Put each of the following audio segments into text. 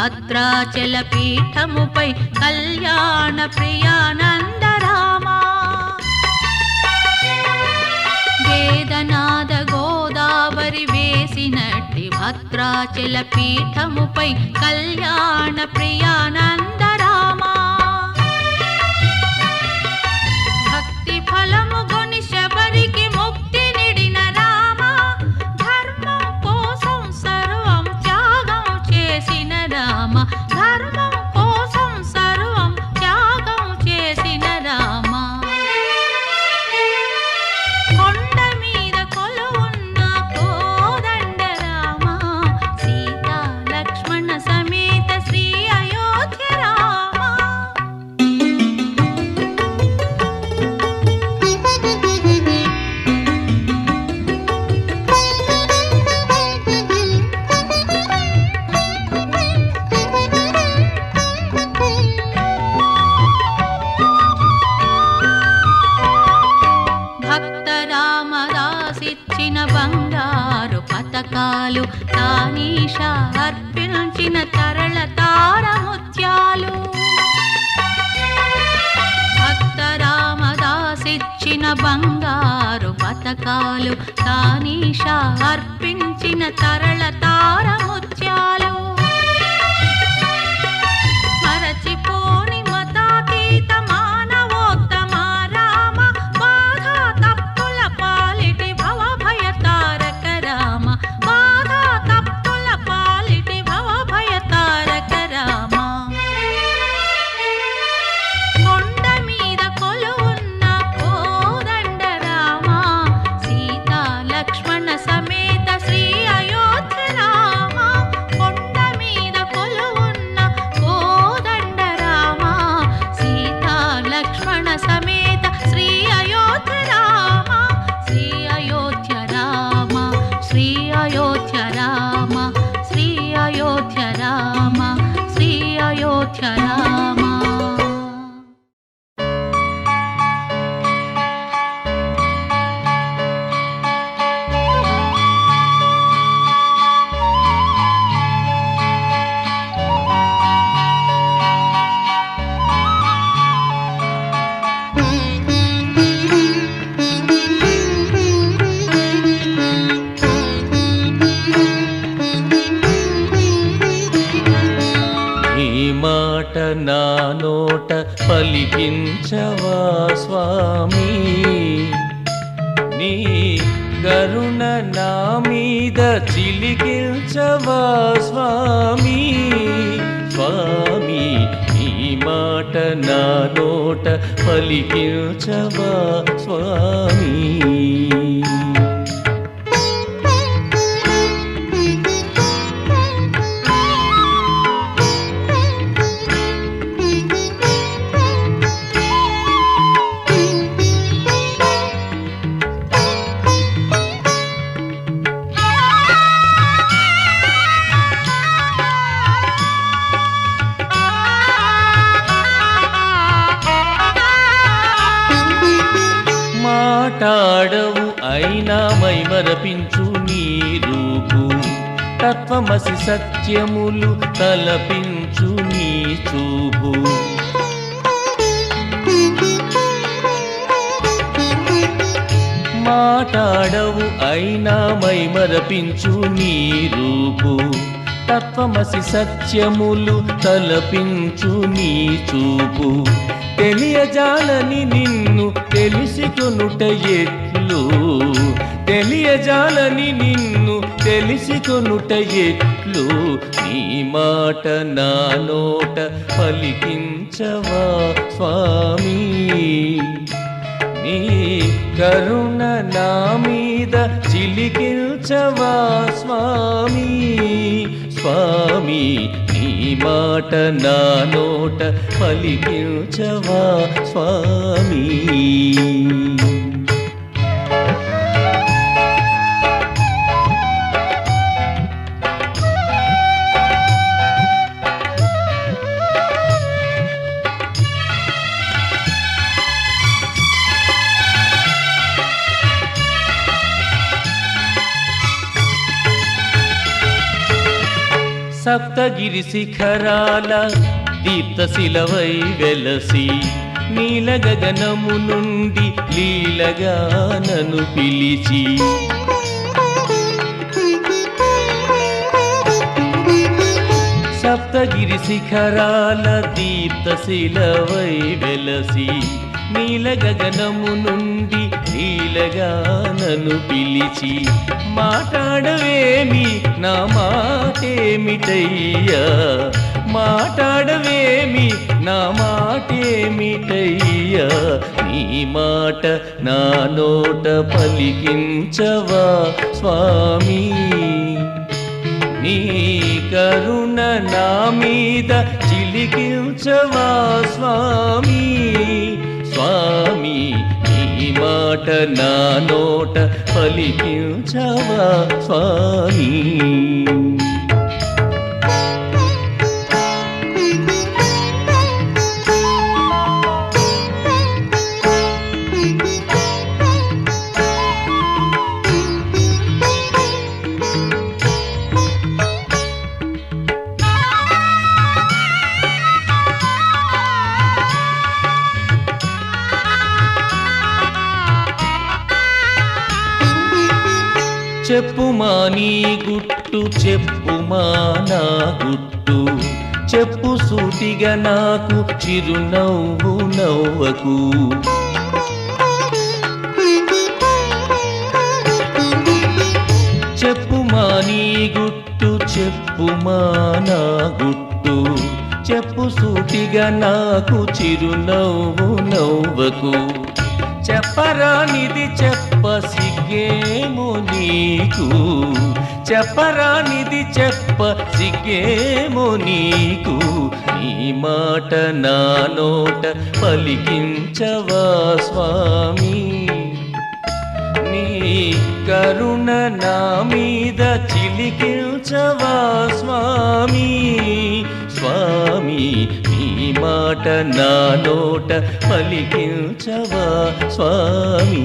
భద్రాచల పీఠముపై కళ్యాణ ప్రియానందరామా వేదనాద గోదావరి వేసినట్టి భద్రాచల పీఠముపై కళ్యాణ ప్రియానందరామా భక్తి ఫలము గొని శబరికి ముక్తి నిడిన రామ ధర్మం కోసం సర్వం త్యాగం చేసిన రామ ధర్మం కోసం సర్వం త్యాగం చేసిన రామ కొండ మీద కొలువున్న కోదండ రామ సీతా లక్ష్మణ సమేత శ్రీ అయోధ్య రామ భక్త రామదాసిచ్చిన బంగారు పతకాలు తానీషా అర్పించిన తరళ తారముత్యాలు భక్త రామదాసిచ్చిన బంగారు పతకాలు తానీషా అర్పించిన తరళ తారముత్యాలు మరచిపోని మతాతీత మానవోత్తమ రామ బాధా తప్పుల పాలిటి భవ భయ తారక రామ బాధా తప్పుల పాలిటి భవ భయ తారక రామ కొండ మీద కొలువున్న కోదండ రామ సీతా లక్ష్మణ సమేత శ్రీ అయోధ్య రామ కొండ మీద కొలువున్న కోదండ రామ సీతా లక్ష్మణ సమేత శ్రీ అయోధ్య రామ శ్రీ అయోధ్య రామ శ్రీ అయోధ్య రామ శ్రీ అయోధ్య రామ శ్రీ అయోధ్య రామ నీ మాట నా నోట పలికించవా స్వామి నీ కరుణ నా మీద చిలికించవా స్వామి స్వామి నీ మాట నా నోట పలికించవా స్వామి మాటాడవు అయినా మైమరపించు నీ రూపు తత్వమసి సత్యములు తలపించు నీ చూపు మాటాడవు అయినా మైమరపించు నీ రూపు తత్వమసి సత్యములు తలపించు నీ చూపు తెలియజాలని నిన్ను తెలిసికొనుట ఎట్లు తెలియజాలని నిన్ను తెలిసికొనుట ఎట్లు నీ మాట నా నోట పలికించవా స్వామి నీ కరుణ నా మీద చిలికించవా స్వామి స్వామి నీ మాట నా నోట పలికించవా స్వామి సప్తగిరి శిఖరాల దీప్తశిలవై వెలసి నీల గగనము నుండి లీలగా నన్ను పిలిచి సప్తగిరి శిఖరాల దీప్తశిలవై వెలసి నీల గగనము నుండి లీలగా నన్ను పిలిచి మాట్లాడవేమి నా మాటేమిటయ్యా మాట్లాడవేమి నా మాటేమిటయ్యా నీ మాట నా నోట పలికించవా స్వామి నీ కరుణ నా మీద చిలికించవా స్వామి స్వామి నీ మాట నా నోట పలికించవా స్వామి చెప్పుమా నీ గుట్టు చెప్పుమా నా గుట్టు చెప్పు సూటిగా నాకు చిరునవ్వు నవ్వకు చెప్పుమా నీ గుట్టు చెప్పుమా నా గుట్టు చెప్పు సూటిగా నాకు చిరునవ్వు నవ్వకు చెప్పరానిది చెప్ప సిగ్గేమో నీకు చెప్పరానిది చెప్ప సిగ్గేమో నీకు నీ మాట నా నోట పలికించవా స్వామి నీ కరుణ నా మీద చిలికించవా స్వామి స్వామి నీ మాట నా నోట పలికించవా స్వామి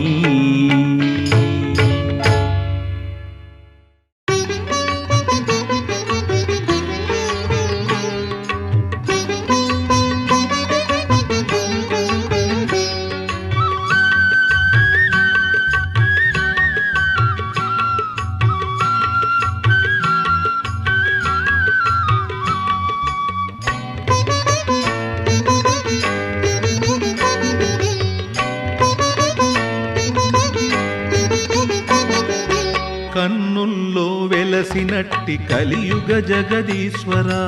కన్నుల్లో వెలసినట్టి కలియుగ జగదీశ్వరా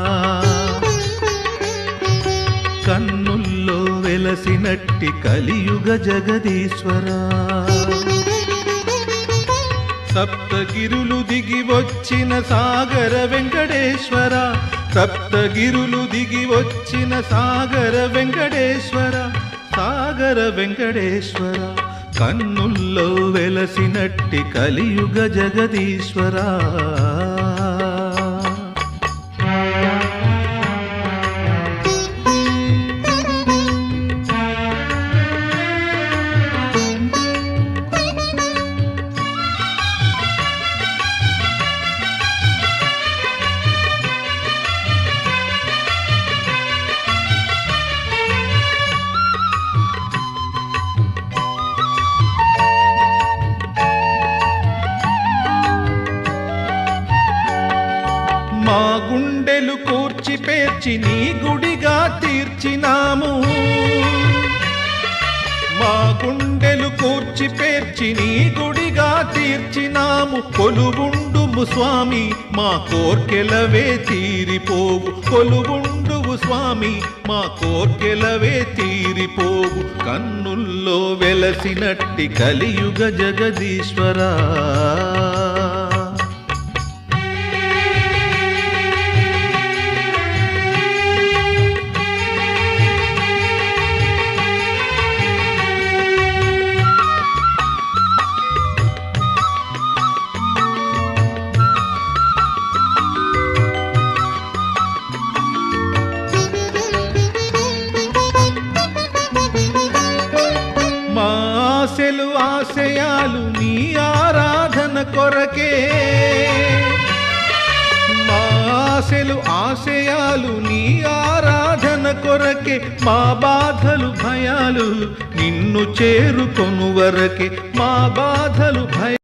కన్నుల్లో వెలసినట్టి కలియుగ జగదీశ్వరా సప్తగిరులు దిగి వచ్చిన సాగర వెంకటేశ్వర సప్తగిరులు దిగి వచ్చిన సాగర వెంకటేశ్వర సాగర వెంకటేశ్వర కన్నుల్లో వెలసినట్టి కలియుగ జగదీశ్వరా మా గుండెలు కూర్చి పేర్చి నీ గుడిగా తీర్చినాము మా గుండెలు కూర్చి పేర్చి నీ గుడిగా తీర్చినాము కొలువుండుము స్వామి మా కోర్కెలవే తీరిపోవు కొలువుండువు స్వామి మా కోర్కెలవే తీరిపోవు కన్నుల్లో వెలసినట్టి కలియుగ జగదీశ్వరా ఆశలు ఆశయాలు నీ ఆరాధన కొరకే మా ఆశలు ఆశయాలు నీ ఆరాధన కొరకే, మా బాధలు భయాలు నిన్ను చేరుకొను వరకే, మా బాధలు భయ